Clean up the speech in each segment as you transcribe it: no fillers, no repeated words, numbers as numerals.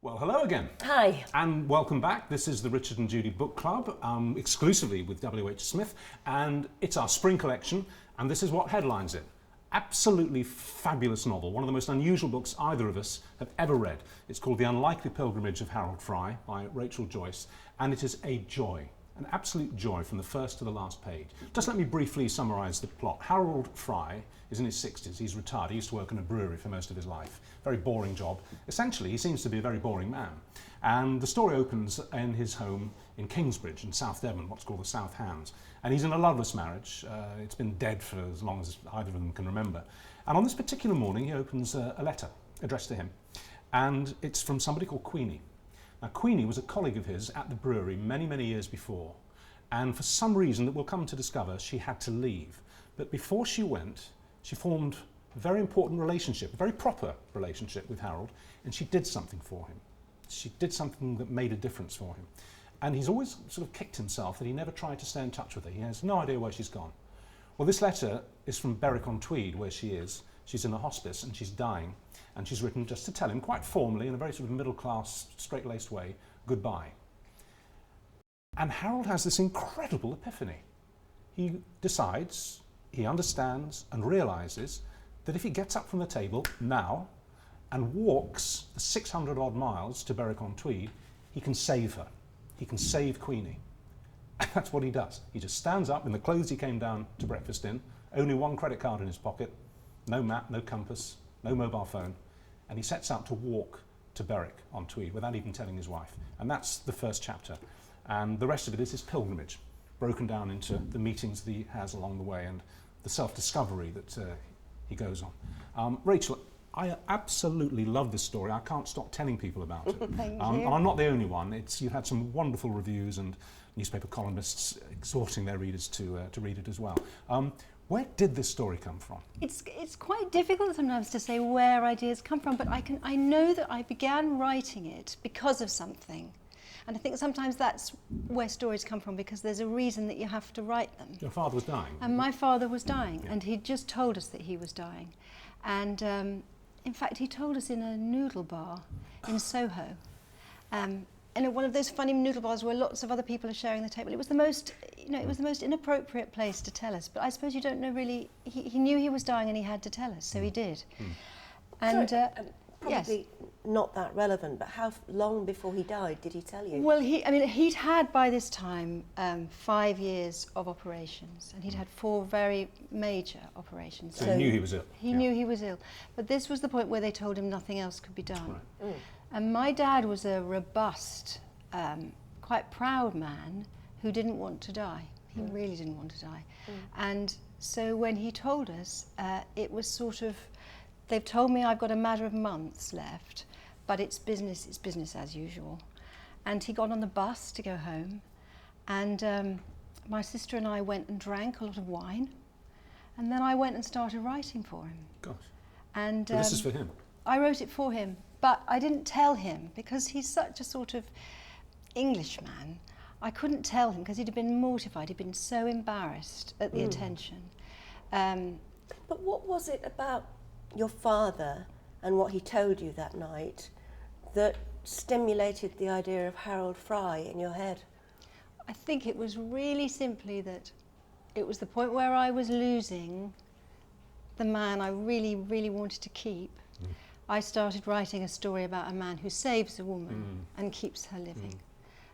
Well, hello again. Hi. And welcome back. This is the Richard and Judy Book Club, exclusively with W.H. Smith, and it's our spring collection, and this is what headlines it. Absolutely fabulous novel, one of the most unusual books either of us have ever read. It's called The Unlikely Pilgrimage of Harold Fry by Rachel Joyce, and it is a joy, an absolute joy from the first to the last page. Just let me briefly summarise the plot. Harold Fry is in his 60s, he's retired, he used to work in a brewery for most of his life. Very boring job. Essentially, he seems to be a very boring man. And the story opens in his home in Kingsbridge in South Devon, what's called the South Hands. And he's in a loveless marriage. It's been dead for as long as either of them can remember. And on this particular morning, he opens a letter addressed to him. And it's from somebody called Queenie. Now, Queenie was a colleague of his at the brewery many, many years before. And for some reason that we'll come to discover, she had to leave. But before she went, she formed a very important relationship, a very proper relationship with Harold, and she did something for him. She did something that made a difference for him. And he's always sort of kicked himself that he never tried to stay in touch with her. He has no idea where she's gone. Well, this letter is from Berwick-on-Tweed, where she is. She's in a hospice and she's dying. And she's written just to tell him, quite formally, in a very sort of middle-class, straight-laced way, goodbye. And Harold has this incredible epiphany. He decides, he understands and realises that if he gets up from the table now and walks the 600 odd miles to Berwick-on-Tweed, he can save her. He can save Queenie. And that's what he does. He just stands up in the clothes he came down to breakfast in, only one credit card in his pocket, no map, no compass, no mobile phone, and he sets out to walk to Berwick-on-Tweed without even telling his wife. And that's the first chapter. And the rest of it is his pilgrimage, broken down into the meetings that he has along the way and the self-discovery that he goes on. Rachel, I absolutely love this story. I can't stop telling people about it. Thank you. And I'm not the only one. You've had some wonderful reviews and newspaper columnists exhorting their readers to read it as well. Where did this story come from? It's quite difficult sometimes to say where ideas come from, but I know that I began writing it because of something. And I think sometimes that's where stories come from, because there's a reason that you have to write them. Your father was dying. And my father was dying, Yeah. and he'd just told us that he was dying. And in fact, he told us in a noodle bar in Soho. And at one of those funny noodle bars where lots of other people are sharing the table. It was the most, it was the most inappropriate place to tell us. But I suppose you don't know really. He knew he was dying and he had to tell us, so he did. And Probably yes. not that relevant, but how long before he died did he tell you? Well, he'd had by this time 5 years of operations, and he'd had 4 very major operations. So he knew he was ill. He knew he was ill. But this was the point where they told him nothing else could be done. Right. And my dad was a robust, quite proud man who didn't want to die. He really didn't want to die. And so when he told us, it was sort of, they've told me I've got a matter of months left, but it's business as usual. And he got on the bus to go home, and my sister and I went and drank a lot of wine, and then I went and started writing for him. Gosh. And But this is for him. I wrote it for him, but I didn't tell him because he's such a sort of Englishman. I couldn't tell him because he'd have been mortified. He'd been so embarrassed at the attention. But what was it about your father and what he told you that night that stimulated the idea of Harold Fry in your head? I think it was really simply that it was the point where I was losing the man I really, really wanted to keep. I started writing a story about a man who saves a woman and keeps her living.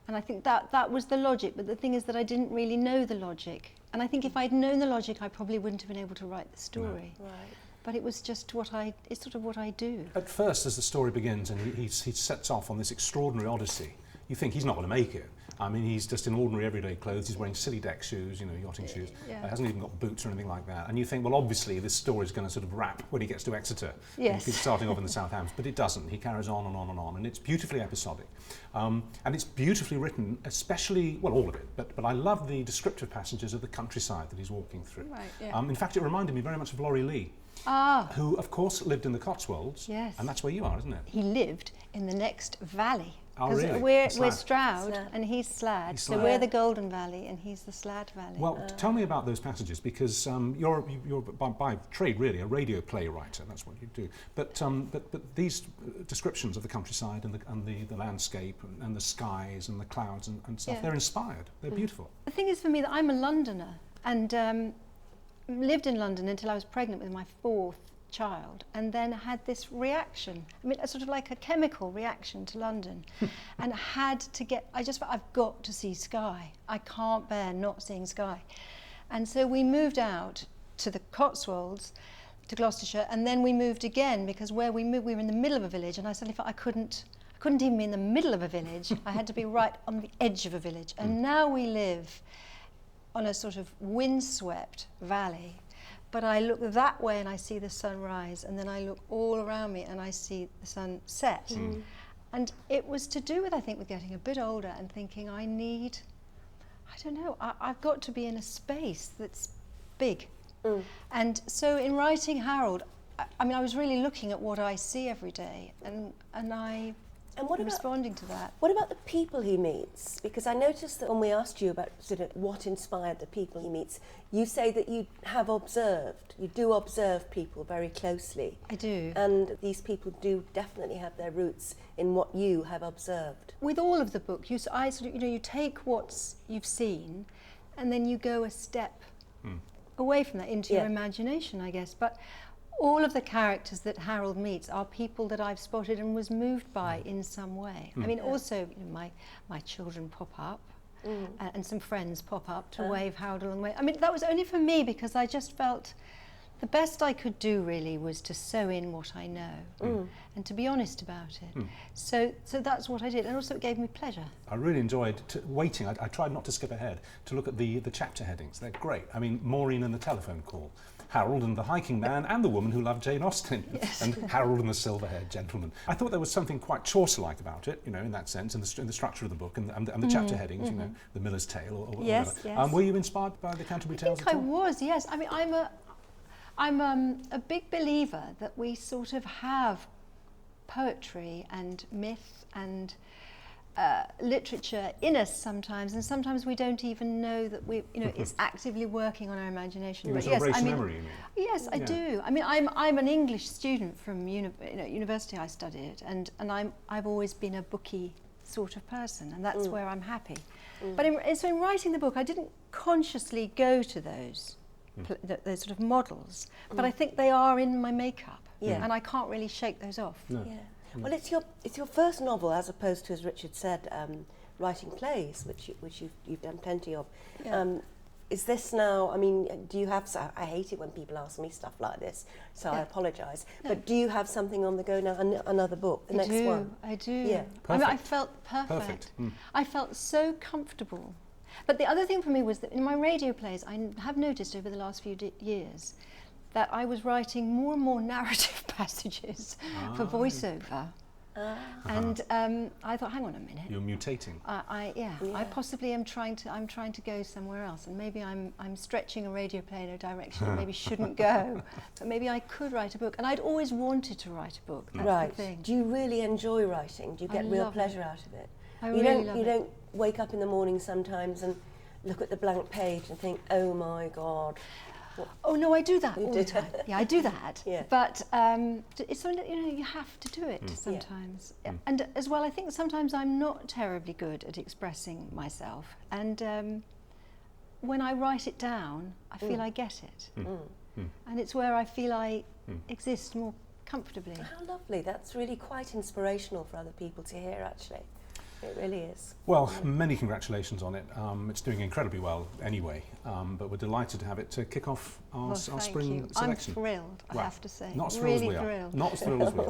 And I think that was the logic, but the thing is that I didn't really know the logic. And I think if I'd known the logic, I probably wouldn't have been able to write the story. Right. But it was just it's sort of what I do. At first, as the story begins and he sets off on this extraordinary odyssey, you think he's not going to make it. I mean, he's just in ordinary everyday clothes, he's wearing silly deck shoes, yachting shoes. Yeah. Hasn't even got boots or anything like that. And you think, well, obviously this story's going to sort of wrap when he gets to Exeter. Yes. He's starting off in the South Hams, but it doesn't. He carries on and on and on, and it's beautifully episodic. And it's beautifully written, especially, well, all of it, but I love the descriptive passages of the countryside that he's walking through. Right, yeah. In fact, it reminded me very much of Laurie Lee. who, of course, lived in the Cotswolds. Yes. And that's where you are, isn't it? He lived in the next valley. Oh, really? We're Slade. Stroud Slade. and he's Slade. He's So Slade. we're the Golden Valley and he's the Slade Valley. Well, tell me about those passages, because you're by trade really a radio play writer. That's what you do. But these descriptions of the countryside and the landscape and the skies and the clouds and stuff, Yeah. they're inspired. They're beautiful. The thing is for me that I'm a Londoner and lived in London until I was pregnant with my 4th child, and then had this reaction, I mean, a sort of like a chemical reaction to London, and had to get, I've got to see Skye. I can't bear not seeing Skye. And so we moved out to the Cotswolds, to Gloucestershire, and then we moved again, because where we moved, we were in the middle of a village, and I suddenly felt I couldn't even be in the middle of a village. I had to be right on the edge of a village. And now we live on a sort of windswept valley. But I look that way and I see the sun rise, and then I look all around me and I see the sun set. And it was to do with, I think, with getting a bit older and thinking I've got to be in a space that's big. And so in writing Harold, I was really looking at what I see every day, and I'm responding to that. What about the people he meets? Because I noticed that when we asked you about sort of what inspired the people he meets, you say that you do observe people very closely. I do. And these people do definitely have their roots in what you have observed. With all of the book, you take what you've seen, and then you go a step away from that into your imagination, I guess. But all of the characters that Harold meets are people that I've spotted and was moved by in some way. I mean, also my children pop up, and some friends pop up to wave Harold along the way. I mean, that was only for me because I just felt the best I could do really was to sew in what I know and to be honest about it. So that's what I did, and also it gave me pleasure. I really enjoyed waiting. I tried not to skip ahead to look at the chapter headings. They're great. I mean, Maureen and the telephone call, Harold and the hiking man and the woman who loved Jane Austen, and Harold and the silver-haired gentleman. I thought there was something quite Chaucer-like about it, in that sense, in the structure of the book and the chapter headings, the Miller's Tale or whatever. Yes. Were you inspired by the Canterbury Tales at all? I was, yes. I mean, I'm a big believer that we sort of have poetry and myth and literature in us sometimes, and sometimes we don't even know that it's actively working on our imagination. But yes, memory, you mean? Yes, I do. I mean, I'm an English student from university. I studied, and I've always been a booky sort of person, and that's where I'm happy. But so in writing the book, I didn't consciously go to those sort of models, but I think they are in my makeup, and I can't really shake those off. No. Yeah. Well, it's your first novel, as opposed to, as Richard said, writing plays, which you've done plenty of. Yeah. Is this now? I mean, do you have? I hate it when people ask me stuff like this, so I apologise. No. But do you have something on the go now? Another book, the next one? I do. Yeah. I mean, I felt perfect. I felt so comfortable. But the other thing for me was that in my radio plays, I have noticed over the last few years that I was writing more and more narrative passages for voiceover. And I thought, hang on a minute. You're mutating. I possibly am trying to go somewhere else, and maybe I'm stretching a radio play in a direction that maybe shouldn't go, but maybe I could write a book. And I'd always wanted to write a book. That's the thing. Do you really enjoy writing? Do you get real pleasure out of it? You don't wake up in the morning sometimes and look at the blank page and think, oh my God. Oh no, I do that all the time. Yeah, I do that. Yeah. But it's something that you have to do it sometimes. And as well, I think sometimes I'm not terribly good at expressing myself. And when I write it down, I feel I get it. And it's where I feel I exist more comfortably. How lovely. That's really quite inspirational for other people to hear, actually. It really is. Well, many congratulations on it. It's doing incredibly well anyway, but we're delighted to have it to kick off our spring selection. I'm thrilled, I have to say. Not as thrilled really as we thrilled. are. Not as thrilled as we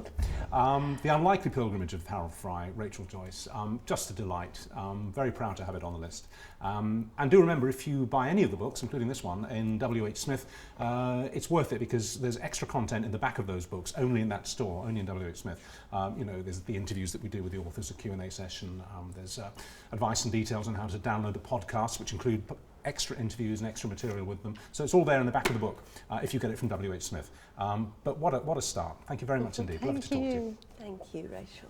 are. The Unlikely Pilgrimage of Harold Fry, Rachel Joyce. Just a delight. Very proud to have it on the list. And do remember, if you buy any of the books, including this one, in W.H. Smith, it's worth it because there's extra content in the back of those books, only in that store, only in W.H. Smith. There's the interviews that we do with the authors, a Q&A session, and there's advice and details on how to download the podcasts, which include extra interviews and extra material with them. So it's all there in the back of the book if you get it from W.H. Smith. But what a start. Thank you very much indeed. Lovely to talk to you. Thank you, Rachel.